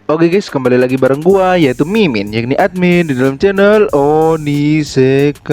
Oke guys, kembali lagi bareng gua yaitu Mimin, yakni admin di dalam channel Onisekai.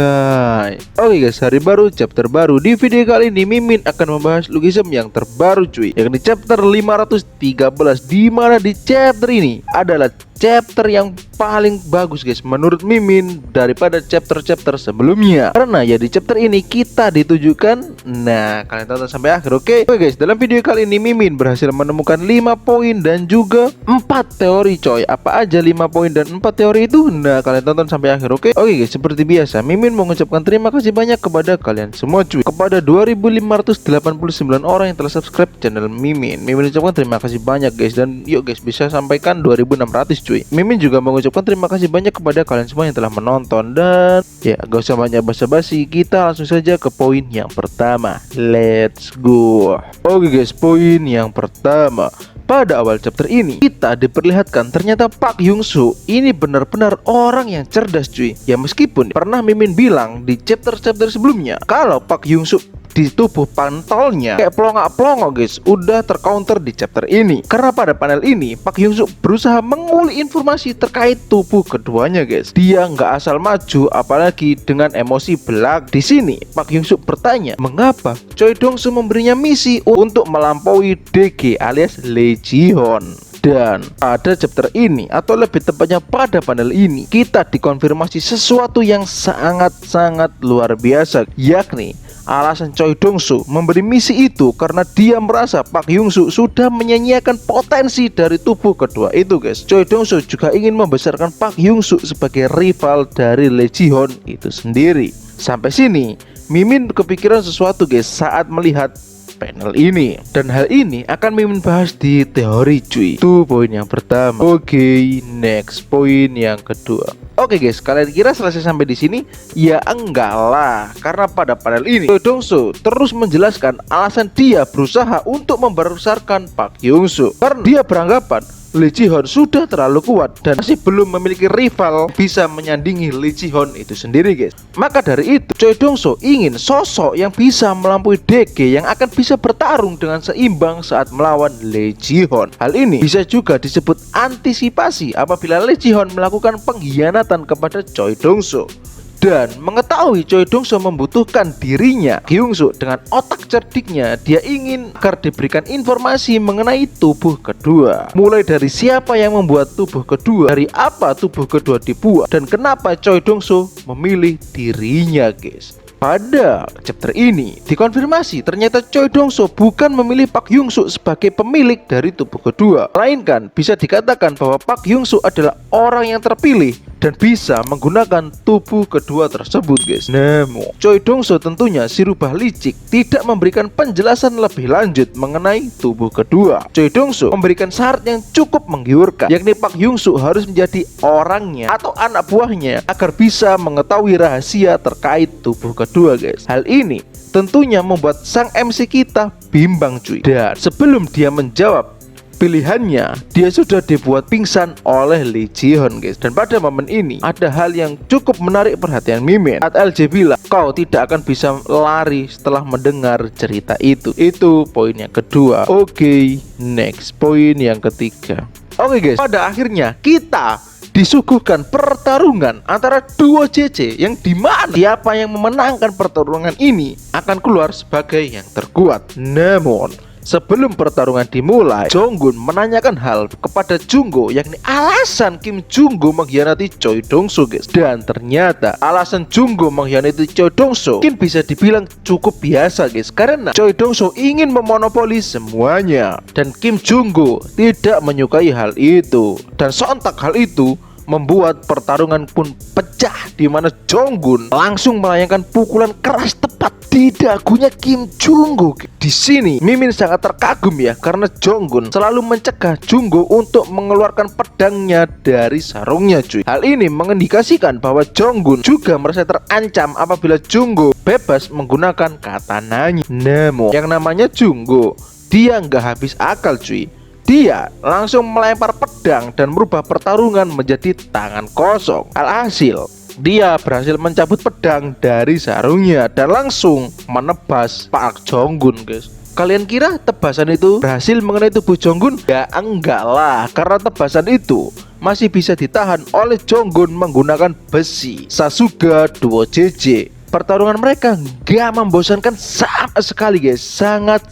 Oke guys, hari baru, chapter baru. Di video kali ini Mimin akan membahas Lookism yang terbaru cuy, yakni chapter 513, di mana di chapter ini adalah chapter yang paling bagus guys menurut Mimin daripada chapter-chapter sebelumnya. Karena ya di chapter ini kita ditujukan, nah kalian tonton sampai akhir, oke? Oke guys, dalam video kali ini Mimin berhasil menemukan 5 poin dan juga 4 teori coy. Apa aja 5 poin dan 4 teori itu? Nah kalian tonton sampai akhir, oke? Oke guys, seperti biasa Mimin mengucapkan terima kasih banyak kepada kalian semua cuy, kepada 2589 orang yang telah subscribe channel Mimin. Mimin ucapkan terima kasih banyak guys, dan yuk guys bisa sampaikan 2600 cuy. Mimin juga mengucapkan terima kasih banyak kepada kalian semua yang telah menonton. Dan ya gak usah banyak basa-basi, kita langsung saja ke poin yang pertama. Let's go. Oke guys, poin yang pertama. Pada awal chapter ini kita diperlihatkan ternyata Pak Hyung-soo ini benar-benar orang yang cerdas cuy. Ya meskipun pernah Mimin bilang di chapter-chapter sebelumnya kalau Pak Hyung-soo di tubuh pantolnya kayak pelongak-pelongok guys, udah tercounter di chapter ini. Karena pada panel ini Pak Hyung-soo berusaha menguli informasi terkait tubuh keduanya guys. Dia nggak asal maju, apalagi dengan emosi belak. Di sini Pak Hyung-soo bertanya mengapa Choi Dong-soo memberinya misi untuk melampaui DG alias Lee Ji-hoon. Dan pada chapter ini, atau lebih tepatnya pada panel ini, kita dikonfirmasi sesuatu yang sangat-sangat luar biasa, yakni alasan Choi Dong-soo memberi misi itu karena dia merasa Pak Hyung-soo sudah menyanyiakan potensi dari tubuh kedua itu guys. Choi Dong-soo juga ingin membesarkan Pak Hyung-soo sebagai rival dari Lee Ji-hoon itu sendiri. Sampai sini Mimin kepikiran sesuatu guys saat melihat panel ini, dan hal ini akan Mimin bahas di teori cuy. Itu poin yang pertama. Oke, next poin yang kedua. Oke guys, kalian kira selesai sampai di sini? Ya enggak lah, karena pada panel ini Choi Dong-soo terus menjelaskan alasan dia berusaha untuk membesarkan Pak Hyung-soo. Karena dia beranggapan Lee Ji-hoon sudah terlalu kuat dan masih belum memiliki rival bisa menyandingi Lee Ji-hoon itu sendiri guys. Maka dari itu Choi Dong-soo ingin sosok yang bisa melampaui DG yang akan bisa bertarung dengan seimbang saat melawan Lee Ji-hoon. Hal ini bisa juga disebut antisipasi apabila Lee Ji-hoon melakukan pengkhianatan kepada Choi Dong-soo. Dan mengetahui Choi Dong-soo membutuhkan dirinya, Hyung-soo dengan otak cerdiknya dia ingin agar diberikan informasi mengenai tubuh kedua. Mulai dari siapa yang membuat tubuh kedua, dari apa tubuh kedua dibuat, dan kenapa Choi Dong-soo memilih dirinya guys. Pada chapter ini dikonfirmasi ternyata Choi Dong-soo bukan memilih Pak Hyung-soo sebagai pemilik dari tubuh kedua, melainkan bisa dikatakan bahwa Pak Hyung-soo adalah orang yang terpilih dan bisa menggunakan tubuh kedua tersebut guys. Namun Choi Dong-soo tentunya si rubah licik tidak memberikan penjelasan lebih lanjut mengenai tubuh kedua. Choi Dong-soo memberikan syarat yang cukup menggiurkan, yakni Pak Hyung-soo harus menjadi orangnya atau anak buahnya agar bisa mengetahui rahasia terkait tubuh kedua guys. Hal ini tentunya membuat sang MC kita bimbang cuy. Dan sebelum dia menjawab pilihannya, dia sudah dibuat pingsan oleh Lee Ji-hoon guys. Dan pada momen ini ada hal yang cukup menarik perhatian Mimin. Saat LJ bilang kau tidak akan bisa lari setelah mendengar cerita itu. Itu poin yang kedua. Oke, next poin yang ketiga. Oke guys, pada akhirnya kita disuguhkan pertarungan antara duo JJ yang dimana siapa yang memenangkan pertarungan ini akan keluar sebagai yang terkuat. Namun sebelum pertarungan dimulai, Jonggun menanyakan hal kepada Junggo, yakni alasan Kim Junggo mengkhianati Choi Dong-soo guys. Dan ternyata alasan Junggo mengkhianati Choi Dong-soo mungkin bisa dibilang cukup biasa guys, karena Choi Dong-soo ingin memonopoli semuanya dan Kim Junggo tidak menyukai hal itu. Dan sontak hal itu membuat pertarungan pun pecah, di mana Jonggun langsung melayangkan pukulan keras tepat di dagunya Kim Junggo. Di sini Mimin sangat terkagum ya, karena Jonggun selalu mencegah Junggo untuk mengeluarkan pedangnya dari sarungnya cuy. Hal ini mengindikasikan bahwa Jonggun juga merasa terancam apabila Junggo bebas menggunakan katananya. Namun yang namanya Junggo, dia nggak habis akal cuy. Dia langsung melempar pedang dan merubah pertarungan menjadi tangan kosong. Alhasil dia berhasil mencabut pedang dari sarungnya dan langsung menebas Pak Jonggun guys. Kalian kira tebasan itu berhasil mengenai tubuh Jonggun? Ya enggak lah, karena tebasan itu masih bisa ditahan oleh Jonggun menggunakan besi. Sasuga Duo JJ. Pertarungan mereka gak membosankan sama sekali guys. Sangat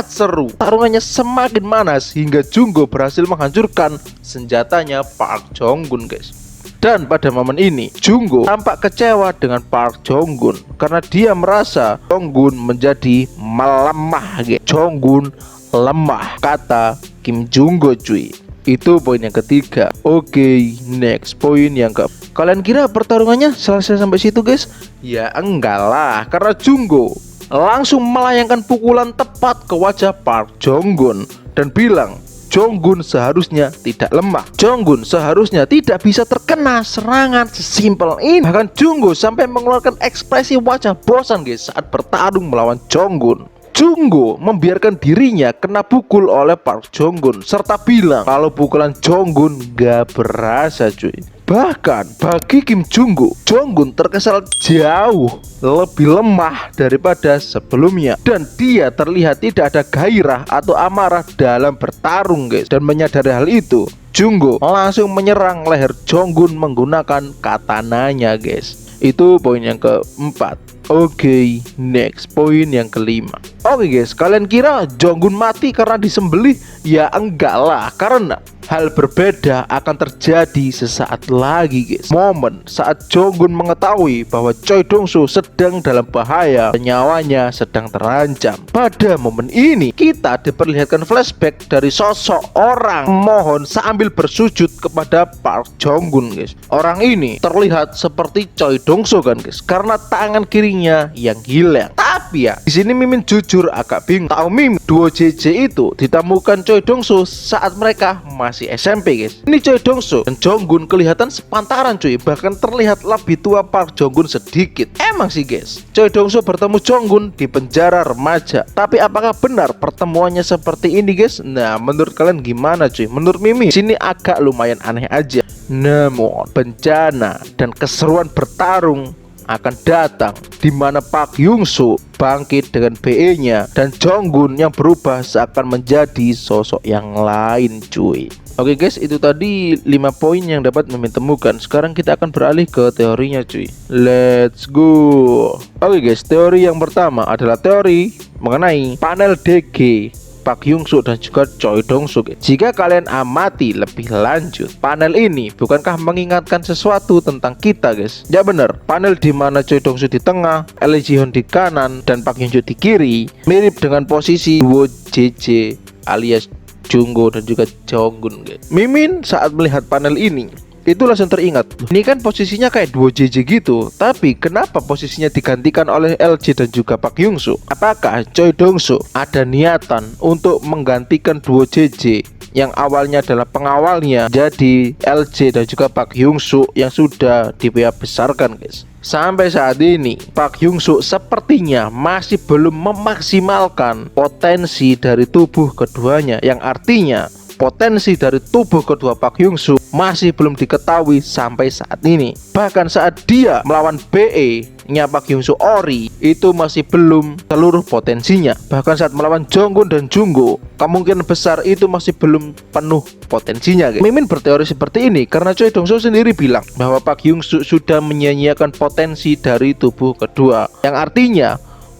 seru. Tarungannya semakin manas hingga Junggo berhasil menghancurkan senjatanya Park Jonggun guys. Dan pada momen ini Junggo tampak kecewa dengan Park Jonggun karena dia merasa Jonggun menjadi melemah guys. Jonggun lemah, kata Kim Junggo cuy. Itu poin yang ketiga. Oke, next poin yang ke. Kalian kira pertarungannya selesai sampai situ guys? Ya enggak lah, karena Junggo langsung melayangkan pukulan tepat ke wajah Park Jonggun dan bilang Jonggun seharusnya tidak lemah. Jonggun seharusnya tidak bisa terkena serangan sesimpel ini. Bahkan Junggo sampai mengeluarkan ekspresi wajah bosan guys saat bertarung melawan Jonggun. Junggo membiarkan dirinya kena pukul oleh Park Jonggun serta bilang kalau pukulan Jonggun gak berasa cuy. Bahkan bagi Kim Junggo, Jonggun terkesan jauh lebih lemah daripada sebelumnya dan dia terlihat tidak ada gairah atau amarah dalam bertarung guys. Dan menyadari hal itu, Junggo langsung menyerang leher Jonggun menggunakan katananya guys. Itu poin yang keempat. Oke, next poin yang kelima. Oke guys, kalian kira Jonggun mati karena disembelih? Ya enggak lah, karena hal berbeda akan terjadi sesaat lagi guys. Momen saat Jonggun mengetahui bahwa Choi Dong-soo sedang dalam bahaya dan nyawanya sedang terancam. Pada momen ini kita diperlihatkan flashback dari sosok orang mohon sambil bersujud kepada Park Jonggun guys. Orang ini terlihat seperti Choi Dong-soo kan guys, karena tangan kirinya yang hilang. Tapi ya di sini Mimin jujur agak bingung. Tahu Mimin duo JJ itu ditemukan Choi Dong-soo saat mereka masih SMP guys. Ini Choi Dong-soo dan Jonggun kelihatan sepantaran cuy. Bahkan terlihat lebih tua Park Jonggun sedikit. Emang sih guys, Choi Dong-soo bertemu Jonggun di penjara remaja. Tapi apakah benar pertemuannya seperti ini guys? Nah menurut kalian gimana cuy? Menurut Mimin sini agak lumayan aneh aja. Namun bencana dan keseruan bertarung akan datang di mana Park Hyung-soo bangkit dengan BE-nya dan Jonggun yang berubah seakan menjadi sosok yang lain cuy. Oke guys, itu tadi 5 poin yang dapat Mimin temukan. Sekarang kita akan beralih ke teorinya cuy. Let's go. Oke guys, teori yang pertama adalah teori mengenai panel DG Park Hyung-soo dan juga Choi Dong-soo. Jika kalian amati lebih lanjut, panel ini bukankah mengingatkan sesuatu tentang kita guys? Ya bener, panel di mana Choi Dong-soo di tengah, Lee Ji-hoon di kanan, dan Park Hyung-soo di kiri mirip dengan posisi duo JJ alias Junggo dan juga Jonggun guys. Mimin saat melihat panel ini itu langsung teringat, ini kan posisinya kayak duo JJ gitu, tapi kenapa posisinya digantikan oleh LJ dan juga Park Hyung-soo? Apakah Choi Dong-soo ada niatan untuk menggantikan duo JJ yang awalnya adalah pengawalnya jadi LJ dan juga Park Hyung-soo yang sudah besarkan guys? Sampai saat ini Park Hyung-soo sepertinya masih belum memaksimalkan potensi dari tubuh keduanya, yang artinya potensi dari tubuh kedua Park Hyung-soo masih belum diketahui sampai saat ini. Bahkan saat dia melawan BE-nya Park Hyung-soo Ori itu masih belum seluruh potensinya. Bahkan saat melawan Jonggun dan Junggo kemungkinan besar itu masih belum penuh potensinya guys. Mimin berteori seperti ini karena Choi Dong-soo sendiri bilang bahwa Park Hyung-soo sudah menyia-nyiakan potensi dari tubuh kedua, yang artinya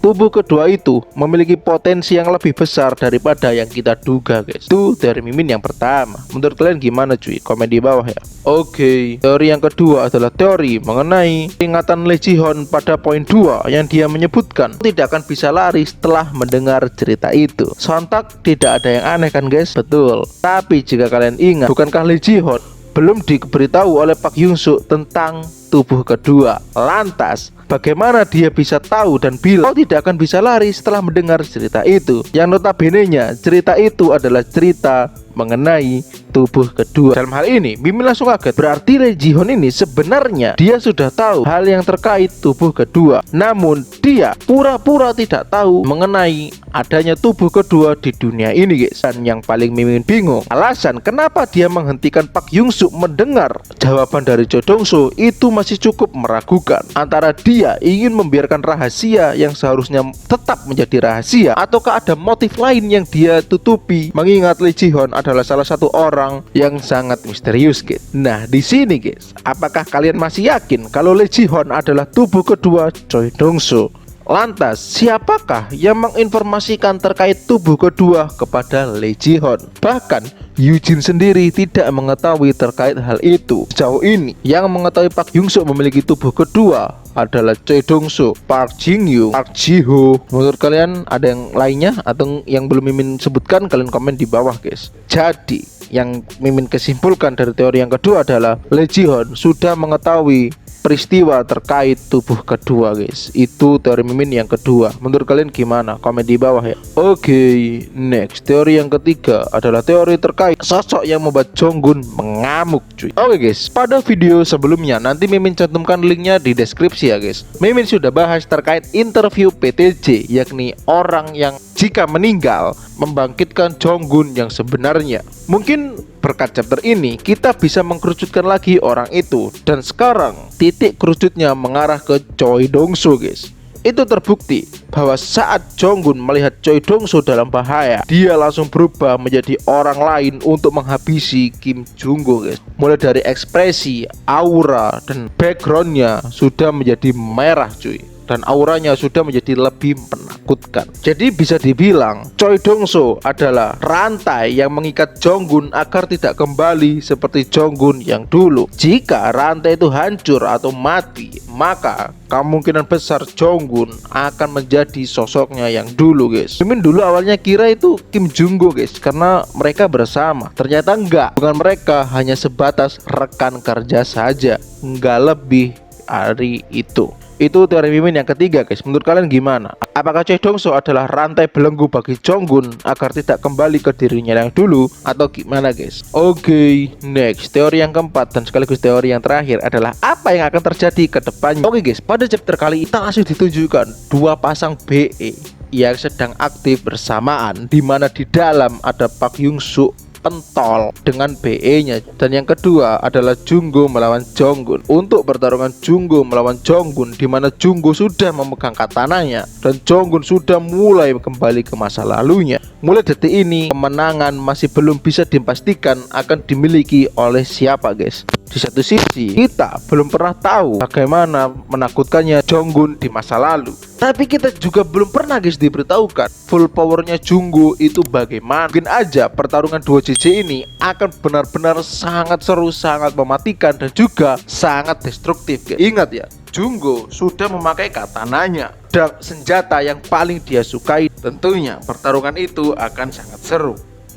tubuh kedua itu memiliki potensi yang lebih besar daripada yang kita duga guys. Itu dari Mimin yang pertama. Menurut kalian gimana cuy? Komen di bawah ya. Oke, teori yang kedua adalah teori mengenai ingatan Lee Ji-hoon pada poin 2 yang dia menyebutkan tidak akan bisa lari setelah mendengar cerita itu. Sontak tidak ada yang aneh kan guys? Betul. Tapi jika kalian ingat, bukankah Lee Ji-hoon belum diberitahu oleh Park Hyung-soo tentang tubuh kedua? Lantas bagaimana dia bisa tahu dan bilang kau tidak akan bisa lari setelah mendengar cerita itu? Yang notabene-nya cerita itu adalah cerita mengenai tubuh kedua. Dalam hal ini Mimin langsung kaget. Berarti Lee Ji-hoon ini sebenarnya dia sudah tahu hal yang terkait tubuh kedua, namun dia pura-pura tidak tahu mengenai adanya tubuh kedua di dunia ini guys. Dan yang paling Mimin bingung, alasan kenapa dia menghentikan Park Hyung-soo mendengar jawaban dari Choi Dong-soo itu masih cukup meragukan antara dia dia ingin membiarkan rahasia yang seharusnya tetap menjadi rahasia, ataukah ada motif lain yang dia tutupi? Mengingat Lee Ji-hoon adalah salah satu orang yang sangat misterius, guys. Nah, di sini, guys, apakah kalian masih yakin kalau Lee Ji-hoon adalah tubuh kedua Choi Dong-soo? Lantas, siapakah yang menginformasikan terkait tubuh kedua kepada Lee Ji-hoon? Bahkan, Yoo-jin sendiri tidak mengetahui terkait hal itu. Sejauh ini, yang mengetahui Park Hyung-suk memiliki tubuh kedua adalah Choi Dong-soo, Park Jin-yoo, Park Ji-ho. Menurut kalian ada yang lainnya atau yang belum Mimin sebutkan? Kalian komen di bawah, guys. Jadi, yang Mimin kesimpulkan dari teori yang kedua adalah Lee Ji-hoon sudah mengetahui peristiwa terkait tubuh kedua, guys. Itu teori Mimin yang kedua. Menurut kalian gimana? Komen di bawah ya. Oke, next. Teori yang ketiga adalah teori terkait sosok yang membuat Jonggun mengamuk, cuy. Oke, guys. Pada video sebelumnya nanti Mimin cantumkan linknya di deskripsi ya, guys. Mimin sudah bahas terkait interview PTJ, yakni orang yang jika meninggal membangkitkan Jonggun yang sebenarnya. Mungkin berkat chapter ini kita bisa mengkerucutkan lagi orang itu, dan sekarang titik kerucutnya mengarah ke Choi Dong-soo, guys. Itu terbukti bahwa saat Jonggun melihat Choi Dong-soo dalam bahaya, dia langsung berubah menjadi orang lain untuk menghabisi Kim Jung-go, guys. Mulai dari ekspresi, aura, dan backgroundnya sudah menjadi merah, cuy. Dan auranya sudah menjadi lebih menakutkan. Jadi bisa dibilang Choi Dong-soo adalah rantai yang mengikat Jonggun agar tidak kembali seperti Jonggun yang dulu. Jika rantai itu hancur atau mati, maka kemungkinan besar Jonggun akan menjadi sosoknya yang dulu, guys. Mimin dulu awalnya kira itu Kim Jung-go, guys, karena mereka bersama. Ternyata enggak. Bukan, mereka hanya sebatas rekan kerja saja, enggak lebih dari itu. Itu teori Mimin yang ketiga, guys. Menurut kalian gimana? Apakah Choi Dong-soo adalah rantai belenggu bagi Jonggun agar tidak kembali ke dirinya yang dulu, atau gimana, guys? Oke, next. Teori yang keempat dan sekaligus teori yang terakhir adalah apa yang akan terjadi ke depannya. Oke, guys, pada chapter kali ini langsung ditunjukkan dua pasang BE yang sedang aktif bersamaan, di mana di dalam ada Park Hyung-suk pentol dengan BE-nya, dan yang kedua adalah Jung-go melawan Jonggun. Untuk pertarungan Jung-go melawan Jonggun, di mana Jung-go sudah memegang katananya dan Jonggun sudah mulai kembali ke masa lalunya. Mulai detik ini kemenangan masih belum bisa dipastikan akan dimiliki oleh siapa, guys. Di satu sisi kita belum pernah tahu bagaimana menakutkannya Jonggun di masa lalu, tapi kita juga belum pernah, guys, diberitahukan full powernya Jung-go itu bagaimana. Mungkin aja pertarungan dua JJ ini akan benar-benar sangat seru, sangat mematikan, dan juga sangat destruktif, guys. Ingat ya, Jung-go sudah memakai katananya dan senjata yang paling dia sukai. Tentunya pertarungan itu akan sangat seru.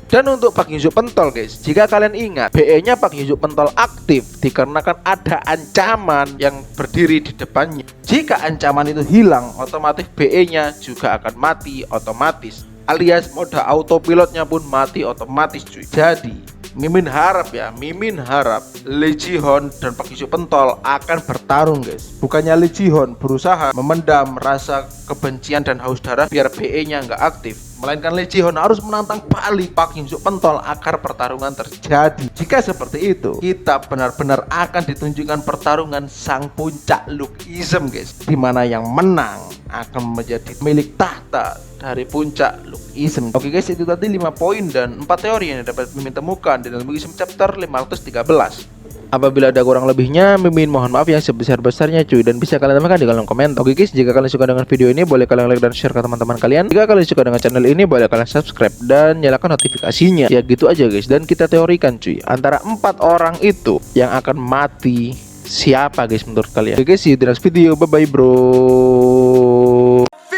Dan untuk Park Hyung-suk pentol, guys, jika kalian ingat, BE-nya Park Hyung-suk pentol aktif dikarenakan ada ancaman yang berdiri di depannya. Jika ancaman itu hilang, otomatis BE-nya juga akan mati otomatis, alias mode autopilotnya pun mati otomatis, cuy. Jadi Mimin harap Lee Ji-hoon dan Park Hyung-suk pentol akan bertarung, guys. Bukannya Lee Ji-hoon berusaha memendam rasa kebencian dan haus darah biar BE-nya nggak aktif, melainkan Lee Ji-hoon harus menantang balik Park Hyung-suk pentol agar pertarungan terjadi. Jika seperti itu, kita benar-benar akan ditunjukkan pertarungan sang puncak Lookism, guys, dimana yang menang akan menjadi milik tahta dari puncak Lookism. Oke, guys, itu tadi 5 poin dan 4 teori yang dapat Mimin temukan di dalam Lookism chapter 513. Apabila ada kurang lebihnya, Mimin mohon maaf yang sebesar-besarnya, cuy, dan bisa kalian tambahkan di kolom komentar. Oke, guys, jika kalian suka dengan video ini, boleh kalian like dan share ke teman-teman kalian. Jika kalian suka dengan channel ini, boleh kalian subscribe dan nyalakan notifikasinya. Ya gitu aja, guys. Dan kita teorikan, cuy, antara 4 orang itu yang akan mati siapa, guys, menurut kalian? Oke, guys, see you di next video. Bye bye, bro. Yeah.